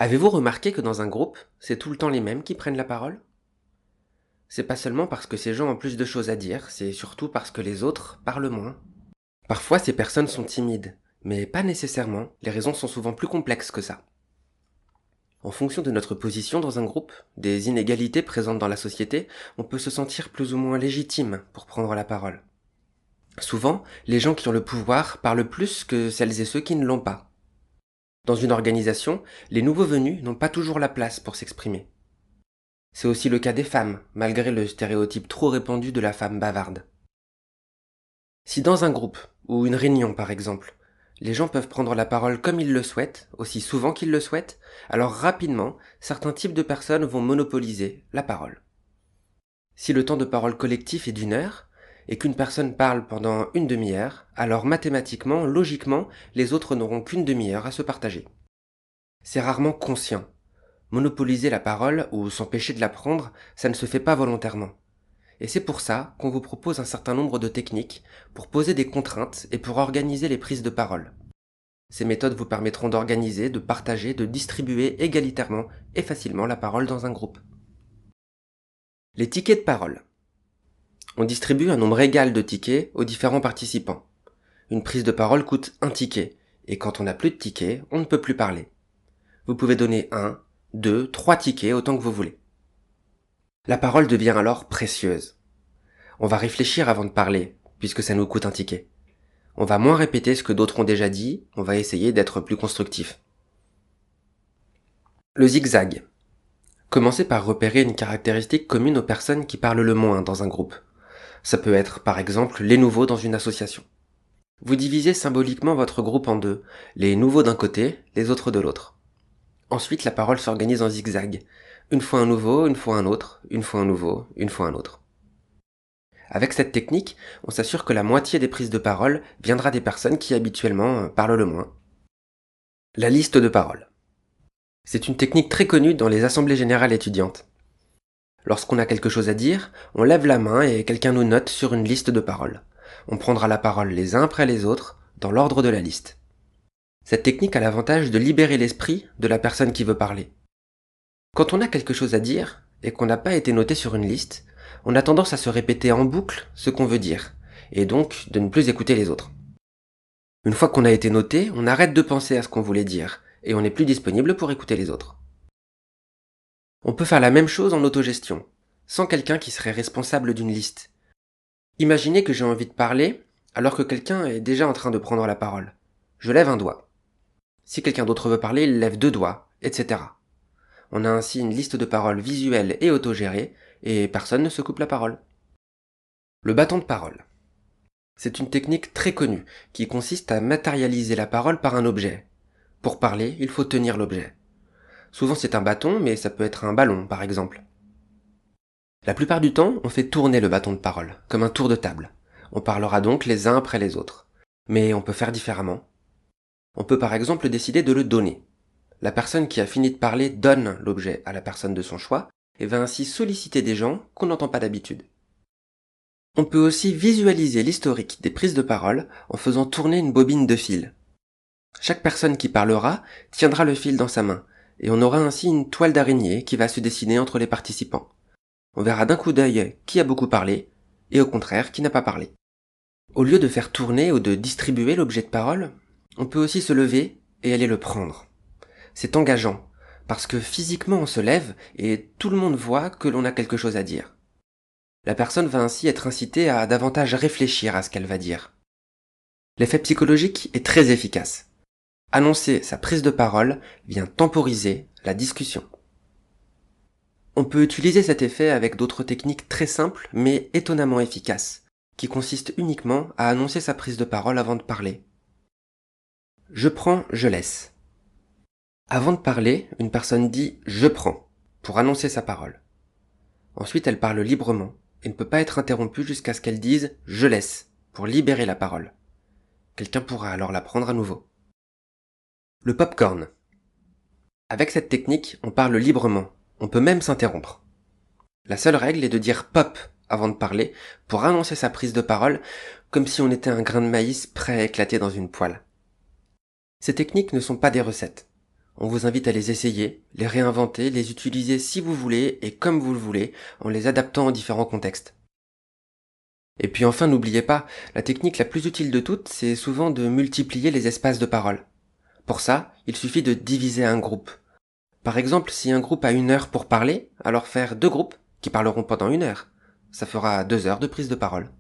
Avez-vous remarqué que dans un groupe, c'est tout le temps les mêmes qui prennent la parole? C'est pas seulement parce que ces gens ont plus de choses à dire, c'est surtout parce que les autres parlent moins. Parfois, ces personnes sont timides, mais pas nécessairement, les raisons sont souvent plus complexes que ça. En fonction de notre position dans un groupe, des inégalités présentes dans la société, on peut se sentir plus ou moins légitime pour prendre la parole. Souvent, les gens qui ont le pouvoir parlent plus que celles et ceux qui ne l'ont pas. Dans une organisation, les nouveaux venus n'ont pas toujours la place pour s'exprimer. C'est aussi le cas des femmes, malgré le stéréotype trop répandu de la femme bavarde. Si dans un groupe, ou une réunion par exemple, les gens peuvent prendre la parole comme ils le souhaitent, aussi souvent qu'ils le souhaitent, alors rapidement, certains types de personnes vont monopoliser la parole. Si le temps de parole collectif est d'1 heure, et qu'une personne parle pendant une demi-heure, alors mathématiquement, logiquement, les autres n'auront qu'une demi-heure à se partager. C'est rarement conscient. Monopoliser la parole ou s'empêcher de la prendre, ça ne se fait pas volontairement. Et c'est pour ça qu'on vous propose un certain nombre de techniques pour poser des contraintes et pour organiser les prises de parole. Ces méthodes vous permettront d'organiser, de partager, de distribuer égalitairement et facilement la parole dans un groupe. Les tickets de parole. On distribue un nombre égal de tickets aux différents participants. Une prise de parole coûte 1 ticket, et quand on n'a plus de tickets, on ne peut plus parler. Vous pouvez donner 1, 2, 3 tickets autant que vous voulez. La parole devient alors précieuse. On va réfléchir avant de parler, puisque ça nous coûte 1 ticket. On va moins répéter ce que d'autres ont déjà dit, on va essayer d'être plus constructif. Le zigzag. Commencez par repérer une caractéristique commune aux personnes qui parlent le moins dans un groupe. Ça peut être par exemple les nouveaux dans une association. Vous divisez symboliquement votre groupe en deux, les nouveaux d'un côté, les autres de l'autre. Ensuite, la parole s'organise en zigzag. Une fois un nouveau, une fois un autre, une fois un nouveau, une fois un autre. Avec cette technique, on s'assure que la moitié des prises de parole viendra des personnes qui habituellement parlent le moins. La liste de parole. C'est une technique très connue dans les assemblées générales étudiantes. Lorsqu'on a quelque chose à dire, on lève la main et quelqu'un nous note sur une liste de paroles. On prendra la parole les uns après les autres, dans l'ordre de la liste. Cette technique a l'avantage de libérer l'esprit de la personne qui veut parler. Quand on a quelque chose à dire, et qu'on n'a pas été noté sur une liste, on a tendance à se répéter en boucle ce qu'on veut dire, et donc de ne plus écouter les autres. Une fois qu'on a été noté, on arrête de penser à ce qu'on voulait dire, et on n'est plus disponible pour écouter les autres. On peut faire la même chose en autogestion, sans quelqu'un qui serait responsable d'une liste. Imaginez que j'ai envie de parler, alors que quelqu'un est déjà en train de prendre la parole. Je lève un doigt. Si quelqu'un d'autre veut parler, il lève 2 doigts, etc. On a ainsi une liste de paroles visuelle et autogérée, et personne ne se coupe la parole. Le bâton de parole. C'est une technique très connue, qui consiste à matérialiser la parole par un objet. Pour parler, il faut tenir l'objet. Souvent c'est un bâton, mais ça peut être un ballon, par exemple. La plupart du temps, on fait tourner le bâton de parole, comme un tour de table. On parlera donc les uns après les autres. Mais on peut faire différemment. On peut par exemple décider de le donner. La personne qui a fini de parler donne l'objet à la personne de son choix et va ainsi solliciter des gens qu'on n'entend pas d'habitude. On peut aussi visualiser l'historique des prises de parole en faisant tourner une bobine de fil. Chaque personne qui parlera tiendra le fil dans sa main et on aura ainsi une toile d'araignée qui va se dessiner entre les participants. On verra d'un coup d'œil qui a beaucoup parlé et au contraire qui n'a pas parlé. Au lieu de faire tourner ou de distribuer l'objet de parole, on peut aussi se lever et aller le prendre. C'est engageant, parce que physiquement on se lève et tout le monde voit que l'on a quelque chose à dire. La personne va ainsi être incitée à davantage réfléchir à ce qu'elle va dire. L'effet psychologique est très efficace. Annoncer sa prise de parole vient temporiser la discussion. On peut utiliser cet effet avec d'autres techniques très simples mais étonnamment efficaces, qui consistent uniquement à annoncer sa prise de parole avant de parler. Je prends, je laisse. Avant de parler, une personne dit « je prends » pour annoncer sa parole. Ensuite, elle parle librement et ne peut pas être interrompue jusqu'à ce qu'elle dise « je laisse » pour libérer la parole. Quelqu'un pourra alors la prendre à nouveau. Le popcorn. Avec cette technique, on parle librement. On peut même s'interrompre. La seule règle est de dire « pop » avant de parler pour annoncer sa prise de parole comme si on était un grain de maïs prêt à éclater dans une poêle. Ces techniques ne sont pas des recettes. On vous invite à les essayer, les réinventer, les utiliser si vous voulez et comme vous le voulez, en les adaptant aux différents contextes. Et puis enfin, n'oubliez pas, la technique la plus utile de toutes, c'est souvent de multiplier les espaces de parole. Pour ça, il suffit de diviser un groupe. Par exemple, si un groupe a 1 heure pour parler, alors faire 2 groupes qui parleront pendant 1 heure. Ça fera 2 heures de prise de parole.